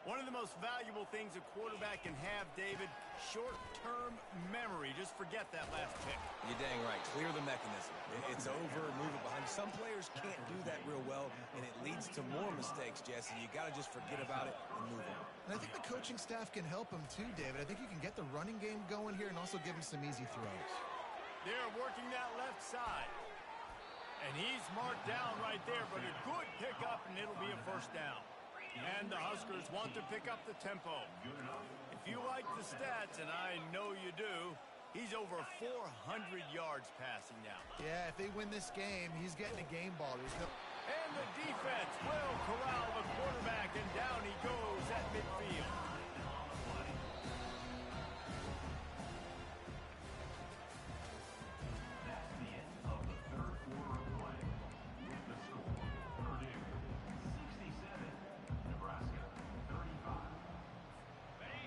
One of the most valuable things a quarterback can have, David, short-term memory. Just forget that last pick. You're dang right. Clear the mechanism. It's over, move it behind. Some players can't do that real well, and it leads to more mistakes, Jesse. You got to just forget about it and move on. And I think the coaching staff can help him too, David. I think you can get the running game going here and also give him some easy throws. They're working that left side. And he's marked down right there, but a good pickup, and it'll be a 1st down. And the Huskers want to pick up the tempo. If you like the stats, and I know you do, he's over 400 yards passing now. Yeah, if they win this game, he's getting a game ball. And the defense will corral the quarterback, and down he goes at midfield.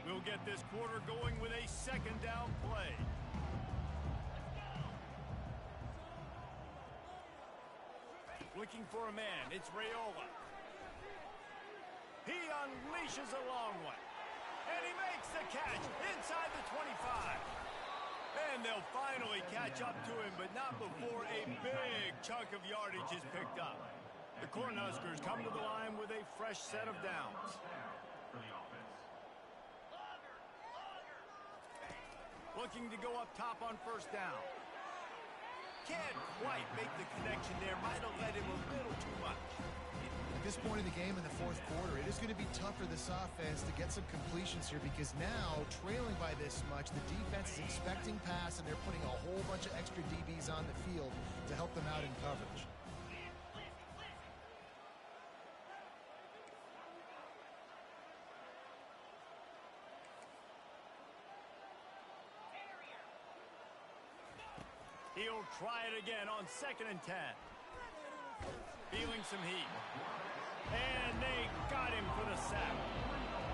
We'll get this quarter going with a 2nd down play. Looking for a man. It's Raiola. He unleashes a long one. And he makes the catch inside the 25. And they'll finally catch up to him, but not before a big chunk of yardage is picked up. The Cornhuskers come to the line with a fresh set of downs. Looking to go up top on 1st down. Can't quite make the connection there. Might have led him a little too much. At this point in the game in the 4th quarter, it is going to be tough for this offense to get some completions here because now, trailing by this much, the defense is expecting pass, and they're putting a whole bunch of extra DBs on the field to help them out in coverage. He'll try it again on 2nd and 10. Feeling some heat. And they got him for the sack.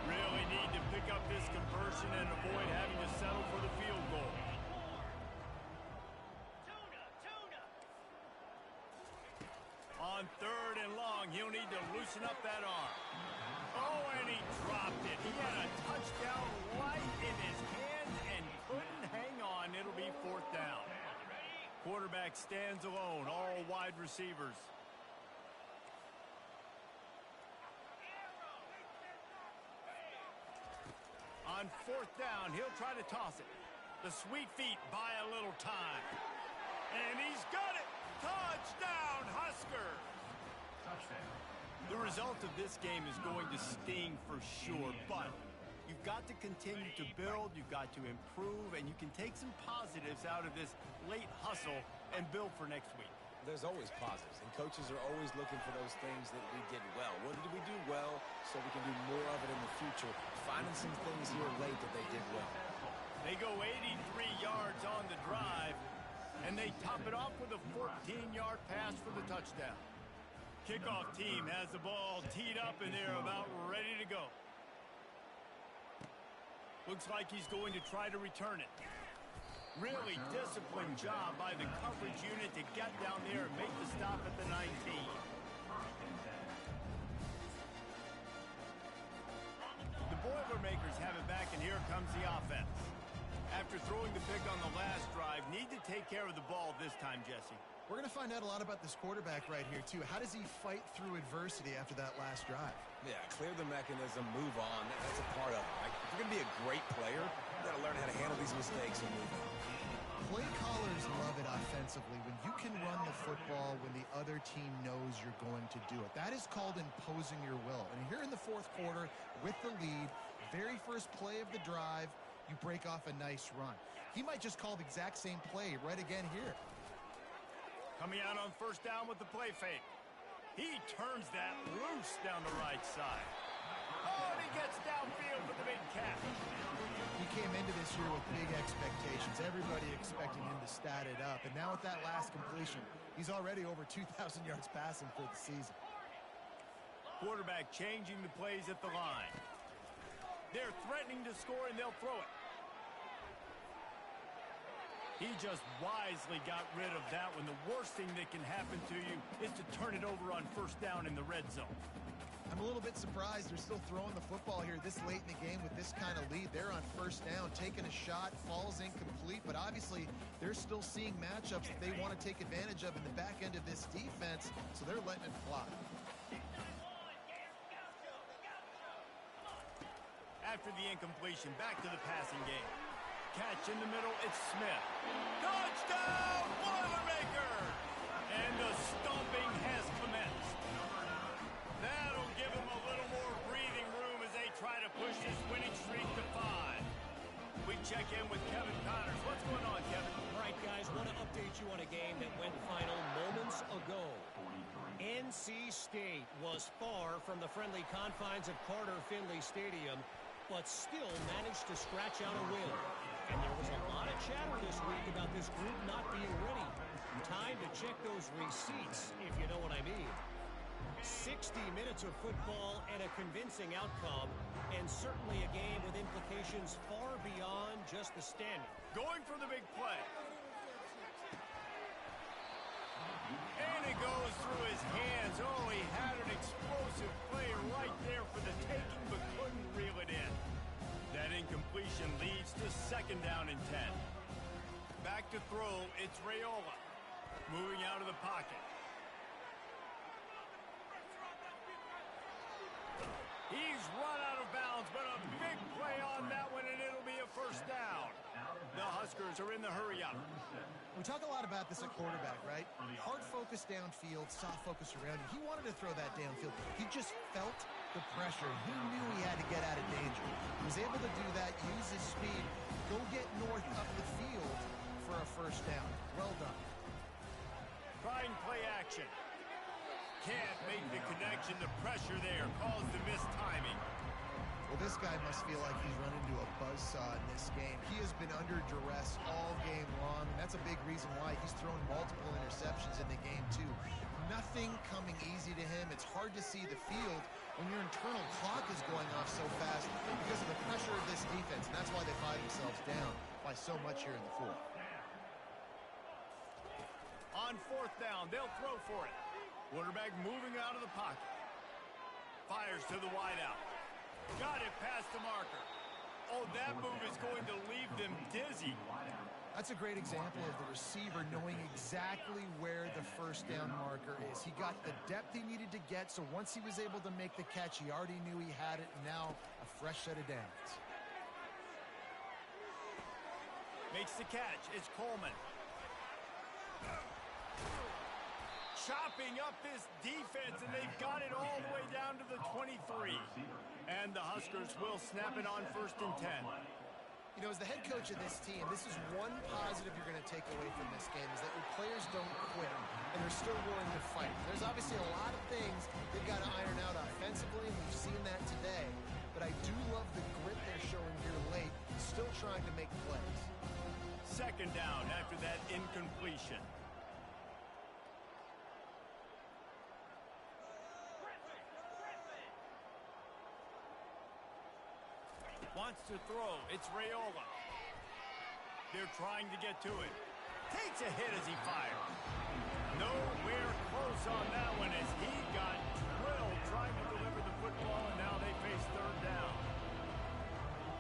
Really need to pick up this conversion and avoid having to settle for the field goal. On 3rd and long, he'll need to loosen up that arm. Oh, and he dropped it. He had a touchdown right in his hands and couldn't hang on. It'll be 4th down. Quarterback stands alone, all wide receivers. On 4th down, he'll try to toss it. The sweet feet buy a little time. And he's got it! Touchdown, Husker! Touchdown. The result of this game is going to sting for sure, but you You've got to continue to build, you've got to improve, and you can take some positives out of this late hustle and build for next week. There's always positives, and coaches are always looking for those things that we did well. What did we do well so we can do more of it in the future? Finding some things here late that they did well. They go 83 yards on the drive, and they top it off with a 14-yard pass for the touchdown. Kickoff team has the ball teed up, and they're about ready to go. Looks like he's going to try to return it. Really disciplined job by the coverage unit to get down there and make the stop at the 19. The Boilermakers have it back, and here comes the offense. After throwing the pick on the last drive, need to take care of the ball this time, Jesse. We're going to find out a lot about this quarterback right here, too. How does he fight through adversity after that last drive? Yeah, clear the mechanism, move on. That's a part of it. Like, if you're going to be a great player, you got to learn how to handle these mistakes and move on. Play callers love it offensively when you can run the football when the other team knows you're going to do it. That is called imposing your will. And here in the fourth quarter with the lead, very first play of the drive, you break off a nice run. He might just call the exact same play right again here. Coming out on first down with the play fake. He turns that loose down the right side. Oh, and he gets downfield for the big catch. He came into this year with big expectations. Everybody expecting him to stat it up. And now with that last completion, he's already over 2,000 yards passing for the season. Quarterback changing the plays at the line. They're threatening to score, and they'll throw it. He just wisely got rid of that one. The worst thing that can happen to you is to turn it over on first down in the red zone. I'm a little bit surprised they're still throwing the football here this late in the game with this kind of lead. They're on first down, taking a shot, falls incomplete, but obviously they're still seeing matchups that they want to take advantage of in the back end of this defense, so they're letting it fly. After the incompletion, back to the passing game. Catch in the middle, it's Smith. Touchdown, Boilermakers! And the stomping has commenced. That'll give him a little more breathing room as they try to push this winning streak to 5. We check in with Kevin Connors. What's going on, Kevin? All right, guys, want to update you on a game that went final moments ago. NC State was far from the friendly confines of Carter Finley Stadium, but still managed to scratch out a win. And there was a lot of chatter this week about this group not being ready. Time to check those receipts, if you know what I mean. 60 minutes of football and a convincing outcome, and certainly a game with implications far beyond just the standard. Going for the big play. And it goes through his hands. Oh, he had an explosive play right there for the taking, but couldn't reel it in. That incompletion leads to second down and 10. Back to throw, it's Raiola. Moving out of the pocket. He's run out of bounds, but a big play on that one, and it'll be a first down. The Huskers are in the hurry-up. We talk a lot about this at quarterback, right? Hard focus downfield, soft focus around him. He wanted to throw that downfield. He just felt the pressure. He knew he had to get out of danger. He was able to do that, use his speed, go get north up the field for a first down. Well done. Trying play action. Can't make the connection. The pressure there caused the missed timing. Well, this guy must feel like he's run into a buzzsaw in this game. He has been under duress all game long, and that's a big reason why he's thrown multiple interceptions in the game, too. Nothing coming easy to him. It's hard to see the field when your internal clock is going off so fast because of the pressure of this defense, and that's why they find themselves down by so much here in the fourth. On fourth down, they'll throw for it. Quarterback moving out of the pocket. Fires to the wideout. Got it past the marker. Oh, that move is going to leave them dizzy. That's a great example of the receiver knowing exactly where the first down marker is. He got the depth he needed to get, so once he was able to make the catch, he already knew he had it, and now a fresh set of downs. Makes the catch. It's Coleman. Chopping up this defense, and they've got it all the way down to the 23. And the Huskers will snap it on 1st and 10. You know, as the head coach of this team, this is one positive you're going to take away from this game, is that your players don't quit, and they're still willing to fight. There's obviously a lot of things they've got to iron out offensively, and we've seen that today. But I do love the grit they're showing here late, still trying to make plays. 2nd down after that incompletion. Wants to throw. It's Raiola. They're trying to get to it. Takes a hit as he fires. Nowhere close on that one as he got drilled trying to deliver the football, and now they face 3rd down.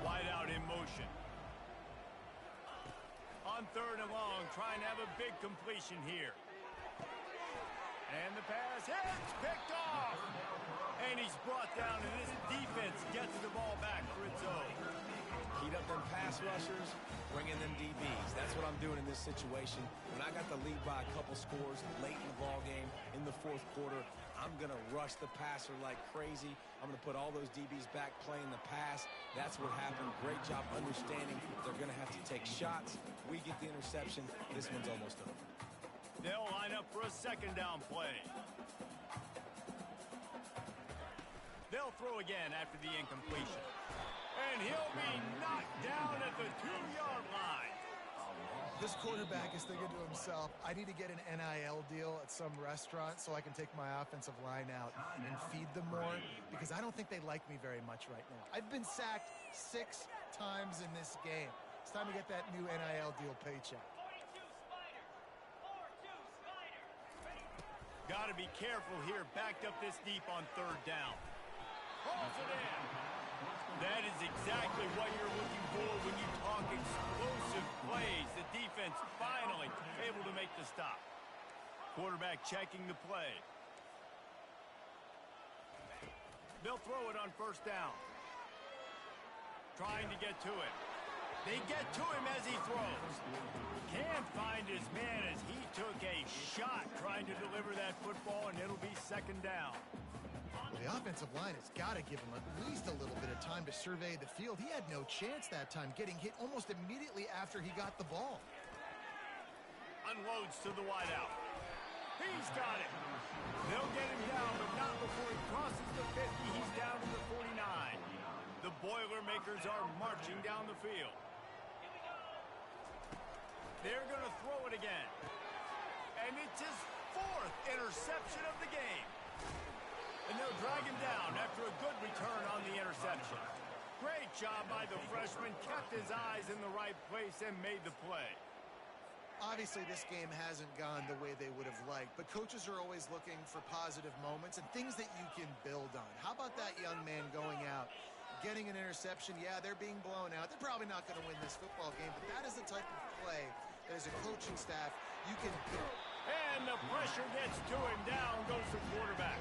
Wide out in motion. On 3rd and long, trying to have a big completion here. And the pass hits, picked off. And he's brought down, and this defense gets the ball back for its own. Heat up them pass rushers, bring in them DBs. That's what I'm doing in this situation. When I got the lead by a couple scores late in the ball game in the 4th quarter, I'm going to rush the passer like crazy. I'm going to put all those DBs back playing the pass. That's what happened. Great job understanding they're going to have to take shots. We get the interception. This one's almost over. They'll line up for a 2nd down play. They'll throw again after the incompletion. And he'll be knocked down at the 2-yard line. This quarterback is thinking to himself, I need to get an NIL deal at some restaurant so I can take my offensive line out and feed them more, because I don't think they like me very much right now. I've been sacked 6 times in this game. It's time to get that new NIL deal paycheck. Got to be careful here. Backed up this deep on 3rd down. Calls it in. That is exactly what you're looking for when you talk explosive plays. The defense finally able to make the stop. Quarterback checking the play. They'll throw it on 1st down. Trying to get to it. They get to him as he throws. Can't find his man as he took a shot trying to deliver that football, and it'll be 2nd down. Well, the offensive line has got to give him at least a little bit of time to survey the field. He had no chance that time, getting hit almost immediately after he got the ball. Unloads to the wideout. He's got it. They'll get him down, but not before he crosses the 50. He's down to the 49. The Boilermakers are marching down the field. They're going to throw it again. And it's his 4th interception of the game. And they'll drag him down after a good return on the interception. Great job by the freshman. Kept his eyes in the right place and made the play. Obviously, this game hasn't gone the way they would have liked, but coaches are always looking for positive moments and things that you can build on. How about that young man going out, getting an interception? Yeah, they're being blown out. They're probably not going to win this football game, but that is the type of play that as a coaching staff you can build. And the pressure gets to him. Down goes the quarterback.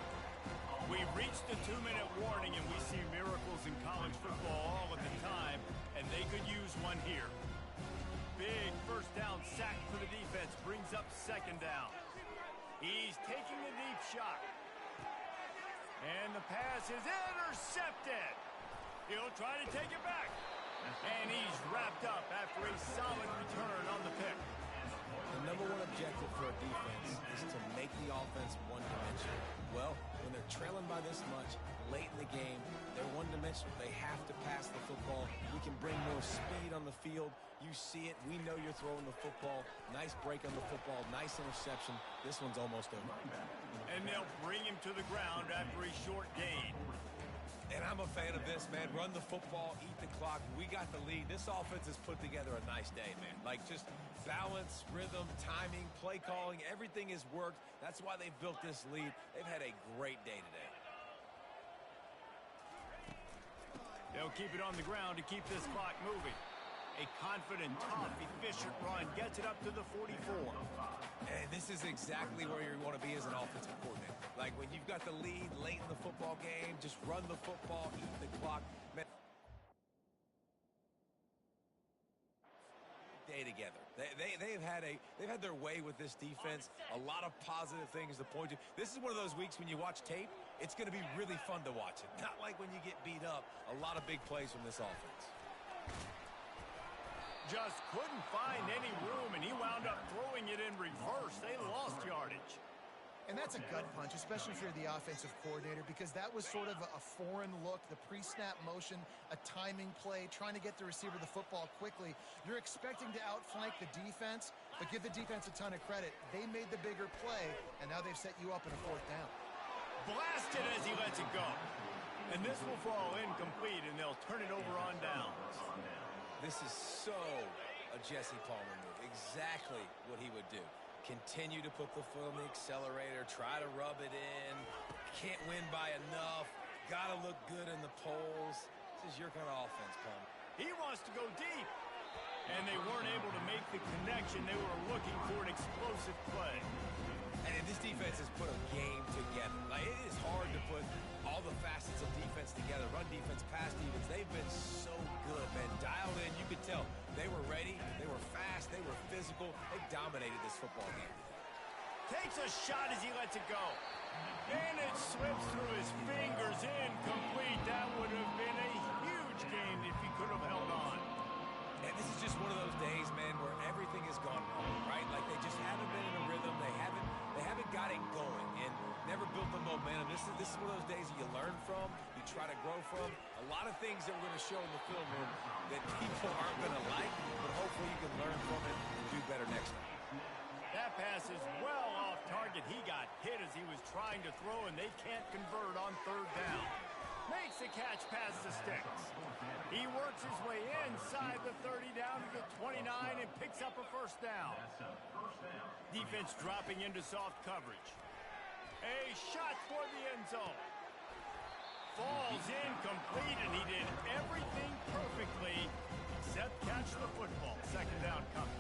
We've reached the 2-minute warning, and we see miracles in college football all of the time, and they could use one here. Big 1st down sack for the defense brings up 2nd down. He's taking a deep shot. And the pass is intercepted. He'll try to take it back. And he's wrapped up after a solid return on the pick. The number one objective for a defense is to make the offense one-dimensional. Well, when they're trailing by this much, late in the game, they're one-dimensional. They have to pass the football. We can bring more speed on the field. You see it. We know you're throwing the football. Nice break on the football. Nice interception. This one's almost over. And they'll bring him to the ground after a short gain. And I'm a fan of this, man. Run the football, eat the clock. We got the lead. This offense has put together a nice day, man. Like, just balance, rhythm, timing, play calling, everything has worked. That's why they've built this lead. They've had a great day today. They'll keep it on the ground to keep this clock moving. A confident, tough, efficient run gets it up to the 44. And this is exactly where you want to be as an offensive coordinator. Like, when you've got the lead late in the football game, just run the football, eat the clock. Man, day together. They've had their way with this defense. A lot of positive things to point to. This is one of those weeks when you watch tape, It's going to be really fun to watch it. Not like when you get beat up. A lot of big plays from this offense. Just couldn't find any room, and he wound up throwing it in reverse. They lost yardage. And that's a gut punch, especially if you're the offensive coordinator, because that was sort of a foreign look, the pre-snap motion, a timing play, trying to get the receiver the football quickly. You're expecting to outflank the defense, but give the defense a ton of credit. They made the bigger play, and now they've set you up in a fourth down. Blasted as he lets it go. And this will fall incomplete, and they'll turn it over on downs. This is so a Jesse Palmer move. Exactly what he would do. Continue to put the foot on the accelerator, try to rub it in, can't win by enough, gotta look good in the polls. This is your kind of offense, Palmer. He wants to go deep, and they weren't able to make the connection. They were looking for an explosive play. And this defense has put a game together. Like, it is hard to put all the facets of defense together, run defense, pass defense. They've been so good, man. Dialed in, you could tell. They were ready, they were fast, they were physical. They dominated this football game. Takes a shot as he lets it go. And it slips through his fingers, incomplete. That would have been a huge game if he could have held on. And this is just one of those days, man, where everything has gone wrong, right? Like, they just haven't been in a rhythm. They haven't got it going and never built the momentum. This is one of those days that you learn from, you try to grow from. A lot of things that we're going to show in the film room that people aren't going to like, but hopefully you can learn from it and do better next time. That pass is well off target. He got hit as he was trying to throw, and they can't convert on third down. Makes the catch past the sticks. He works his way inside the 30 down to the 29 and picks up a first down. Defense dropping into soft coverage. A shot for the end zone. Falls incomplete, and he did everything perfectly except catch the football. Second down coming.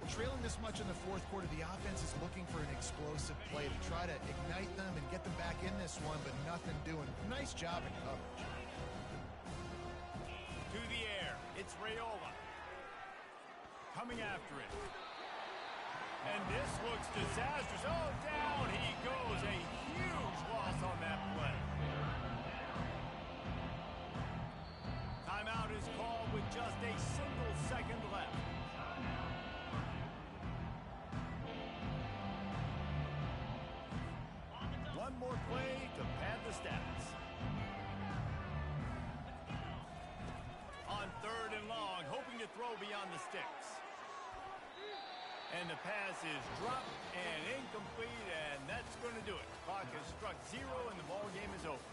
Trailing this much in the fourth quarter, the offense is looking for an explosive play to try to ignite them and get them back in this one, but nothing doing. Nice job in coverage. To the air, it's Raiola. Coming after it. And this looks disastrous. Oh, down he goes. A huge loss on that play. Timeout is called with just a single second left. One more play to pad the stats. On third and long, hoping to throw beyond the sticks. And the pass is dropped and incomplete, and that's going to do it. Clock has struck zero, and the ball game is over.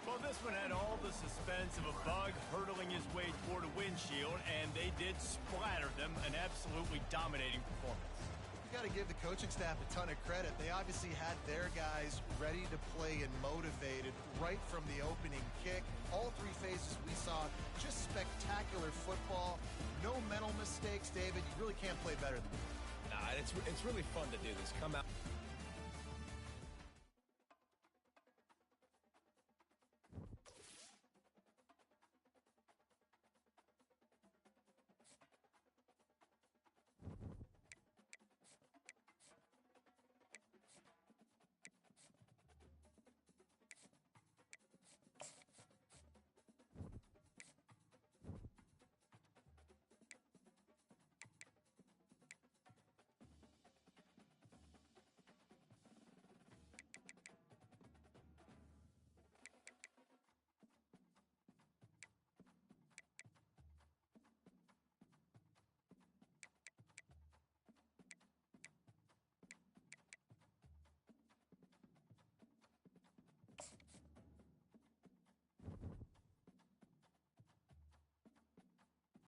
Well, this one had all the suspense of a bug hurtling his way toward a windshield, and they did splatter them. An absolutely dominating performance. You got to give the coaching staff a ton of credit. They obviously had their guys ready to play and motivated right from the opening kick. All three phases we saw, just spectacular football. No mental mistakes, David. You really can't play better than that. Nah, it's really fun to do this. Come out.